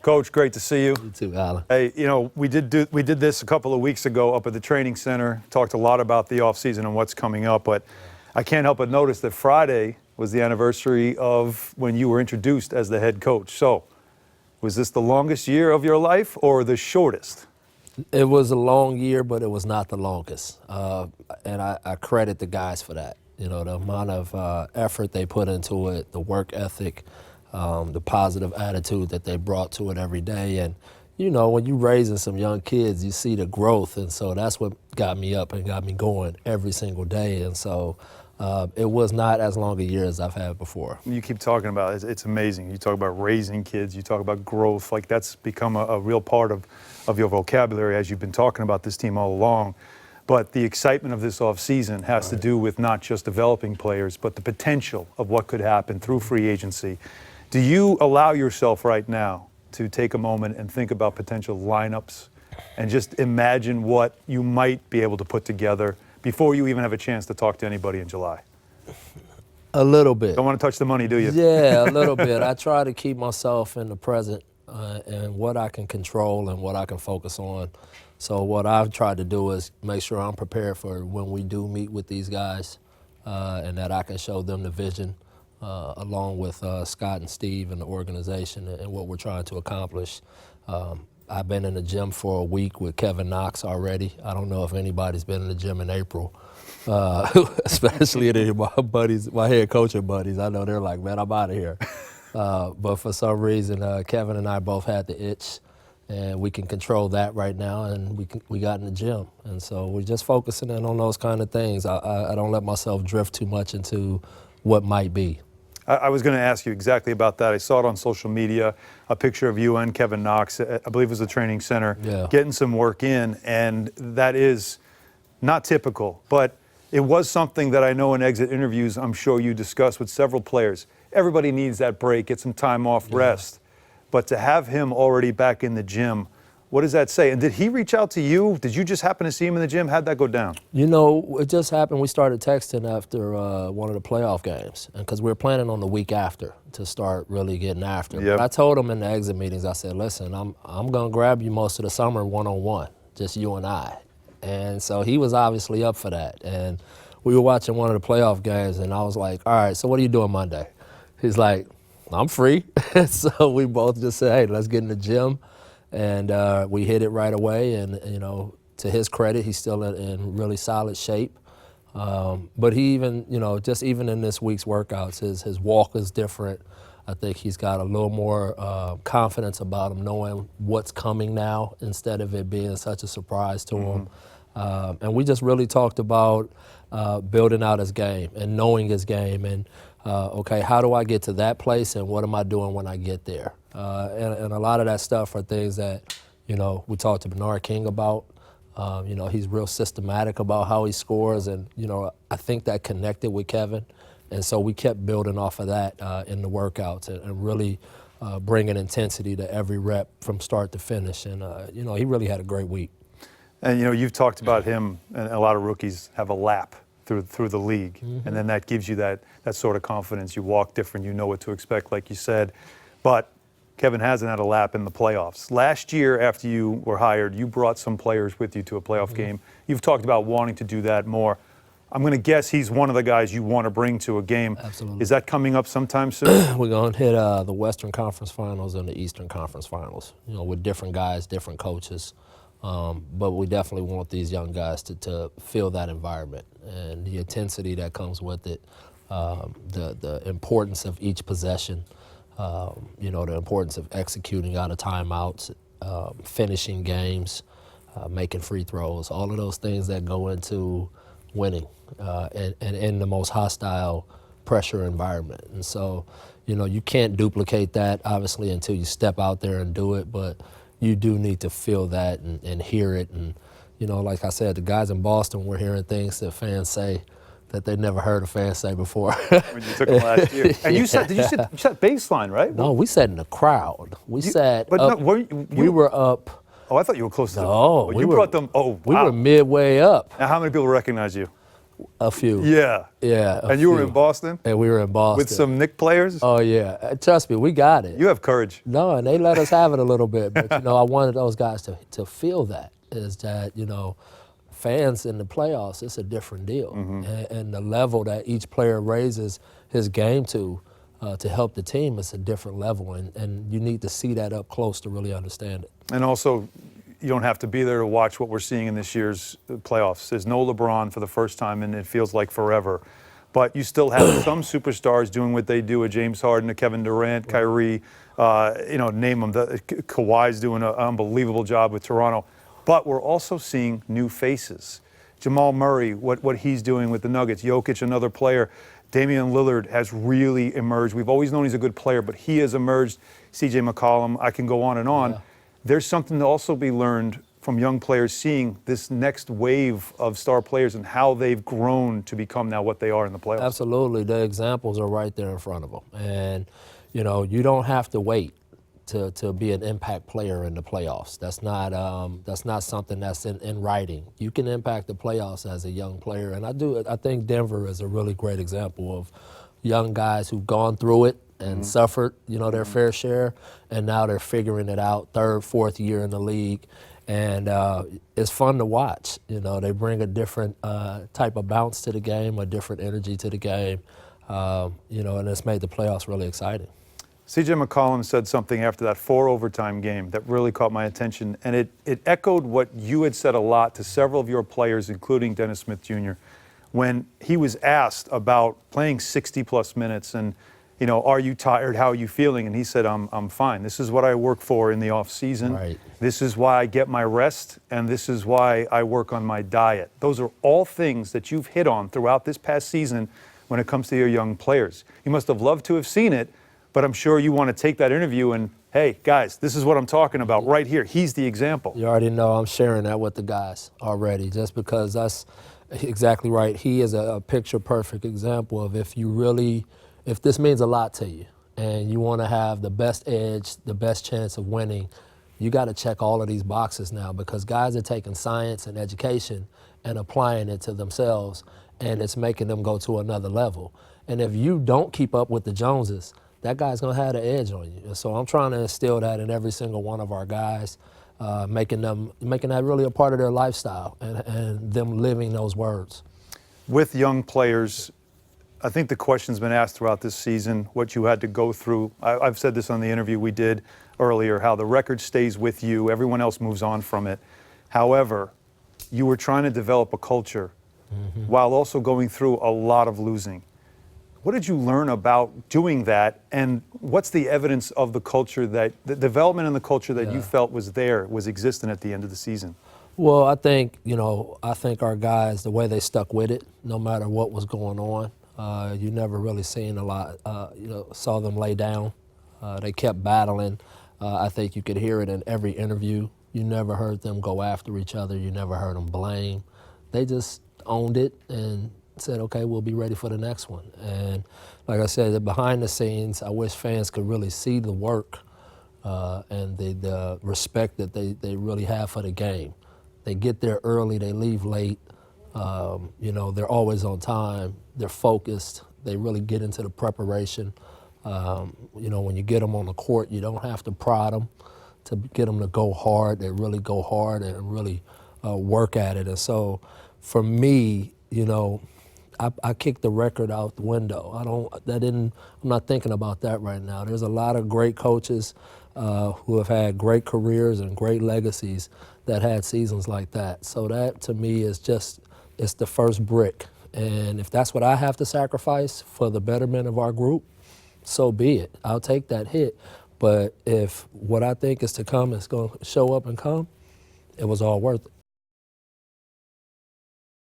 Coach, great to see you. You too, Alan. Hey, you know, we did this a couple of weeks ago up at the training center, talked a lot about the offseason and what's coming up, but I can't help but notice that Friday was the anniversary of when you were introduced as the head coach. So, was this the longest year of your life or the shortest? It was a long year, but it was not the longest. And I credit the guys for that. You know, the amount of effort they put into it, the work ethic, the positive attitude that they brought to it every day. And, you know, when you're raising some young kids, you see the growth. And so that's what got me up and got me going every single day. And so it was not as long a year as I've had before. You keep talking about it. It's amazing. You talk about raising kids. You talk about growth. Like, that's become a real part of your vocabulary as you've been talking about this team all along. But the excitement of this offseason has to do with not just developing players, but the potential of what could happen through free agency. Do you allow yourself right now to take a moment and think about potential lineups and just imagine what you might be able to put together before you even have a chance to talk to anybody in July? A little bit. Don't want to touch the money, do you? Yeah, a little bit. I try to keep myself in the present and what I can control and what I can focus on. So what I've tried to do is make sure I'm prepared for when we do meet with these guys and that I can show them the vision along with Scott and Steve and the organization and what we're trying to accomplish. I've been in the gym for a week with Kevin Knox already. I don't know if anybody's been in the gym in April, especially any of my buddies, my head coaching buddies. I know they're like, man, I'm out of here. But for some reason, Kevin and I both had the itch. And we can control that right now, and we got in the gym. And so we're just focusing in on those kind of things. I don't let myself drift too much into what might be. I was going to ask you exactly about that. I saw it on social media, a picture of you and Kevin Knox, I believe it was the training center, getting some work in, and that is not typical. But it was something that I know in exit interviews I'm sure you discussed with several players. Everybody needs that break, get some time off, rest. But to have him already back in the gym, what does that say? And did he reach out to you? Did you just happen to see him in the gym? How'd that go down? You know, it just happened. We started texting after one of the playoff games, and because we were planning on the week after to start really getting after. But I told him in the exit meetings, I said, listen, I'm going to grab you most of the summer one-on-one, just you and I. And so he was obviously up for that. And we were watching one of the playoff games, and I was like, all right, so what are you doing Monday? He's like, I'm free. So we both just said, hey, let's get in the gym. And we hit it right away. And, you know, to his credit, he's still in really solid shape. But he even, you know, just even in this week's workouts, his walk is different. I think he's got a little more confidence about him, knowing what's coming now instead of it being such a surprise to him. And we just really talked about building out his game and knowing his game and, okay, how do I get to that place and what am I doing when I get there? And a lot of that stuff are things that, you know, we talked to Bernard King about. You know, he's real systematic about how he scores and, you know, I think that connected with Kevin. And so we kept building off of that in the workouts and really bringing intensity to every rep from start to finish. And, you know, he really had a great week. And, you know, you've talked about him, and a lot of rookies have a lap through the league, and then that gives you that sort of confidence. You walk different, you know what to expect, like you said. But Kevin hasn't had a lap in the playoffs. Last year, after you were hired, you brought some players with you to a playoff game. You've talked about wanting to do that more. I'm going to guess he's one of the guys you want to bring to a game. Absolutely. Is that coming up sometime soon? We're going to hit the Western Conference Finals and the Eastern Conference Finals, you know, with different guys, different coaches. But we definitely want these young guys to feel that environment and the intensity that comes with it, the importance of each possession, you know, the importance of executing out of timeouts, finishing games, making free throws, all of those things that go into winning and in the most hostile pressure environment. And so, you know, you can't duplicate that, obviously, until you step out there and do it, but you do need to feel that and hear it. And, you know, like I said, the guys in Boston were hearing things that fans say that they never heard a fan say before. When you took them last year. And you sat baseline, right? No, we sat in the crowd. We sat up. No, we were up. Oh, I thought you were close to No, you brought them. Oh, wow. We were midway up. Now, how many people recognize you? A few. Yeah. Yeah. And you were in Boston? And we were in Boston. With some Knicks players? Oh, yeah. Trust me, we got it. You have courage. No, and they let us have it a little bit. But, I wanted those guys to feel that, is that, fans in the playoffs, it's a different deal. And the level that each player raises his game to help the team is a different level. And you need to see that up close to really understand it. And also, you don't have to be there to watch what we're seeing in this year's playoffs. There's no LeBron for the first time, and it feels like forever. But you still have some superstars doing what they do, a James Harden, a Kevin Durant, Kyrie, name them. Kawhi's doing an unbelievable job with Toronto. But we're also seeing new faces. Jamal Murray, what he's doing with the Nuggets. Jokic, another player. Damian Lillard has really emerged. We've always known he's a good player, but he has emerged. C.J. McCollum, I can go on and on. Yeah. There's something to also be learned from young players seeing this next wave of star players and how they've grown to become now what they are in the playoffs. Absolutely. The examples are right there in front of them. And, you don't have to wait to be an impact player in the playoffs. That's not something that's in writing. You can impact the playoffs as a young player. And I think Denver is a really great example of young guys who've gone through it and suffered, their fair share, and now they're figuring it out, third, fourth year in the league. And it's fun to watch. They bring a different type of bounce to the game, a different energy to the game, and it's made the playoffs really exciting. C.J. McCollum said something after that 4 overtime game that really caught my attention, and it echoed what you had said a lot to several of your players, including Dennis Smith Jr., when he was asked about playing 60-plus minutes and, are you tired? How are you feeling? And he said, I'm fine. This is what I work for in the offseason. Right. This is why I get my rest, and this is why I work on my diet. Those are all things that you've hit on throughout this past season when it comes to your young players. You must have loved to have seen it, but I'm sure you want to take that interview and, hey, guys, this is what I'm talking about right here. He's the example. You already know I'm sharing that with the guys already, just because that's exactly right. He is a picture-perfect example of if this means a lot to you and you want to have the best edge, the best chance of winning, you got to check all of these boxes now, because guys are taking science and education and applying it to themselves, and it's making them go to another level. And if you don't keep up with the Joneses, that guy's going to have the edge on you. And so I'm trying to instill that in every single one of our guys, making that really a part of their lifestyle and them living those words. With young players, I think the question's been asked throughout this season, what you had to go through. I've said this on the interview we did earlier, how the record stays with you. Everyone else moves on from it. However, you were trying to develop a culture while also going through a lot of losing. What did you learn about doing that, and what's the evidence of the culture the development in the culture that you felt was existent at the end of the season? Well, I think our guys, the way they stuck with it, no matter what was going on, you never really seen a lot, saw them lay down. They kept battling. I think you could hear it in every interview. You never heard them go after each other. You never heard them blame. They just owned it and said, okay, we'll be ready for the next one. And like I said, behind the scenes, I wish fans could really see the work and the respect that they really have for the game. They get there early, they leave late. They're always on time. They're focused. They really get into the preparation. When you get them on the court, you don't have to prod them to get them to go hard. They really go hard and really work at it. And so for me, I kicked the record out the window. I'm not thinking about that right now. There's a lot of great coaches who have had great careers and great legacies that had seasons like that. So that to me is it's the first brick. And if that's what I have to sacrifice for the betterment of our group, so be it. I'll take that hit. But if what I think is to come is going to show up and come, it was all worth it.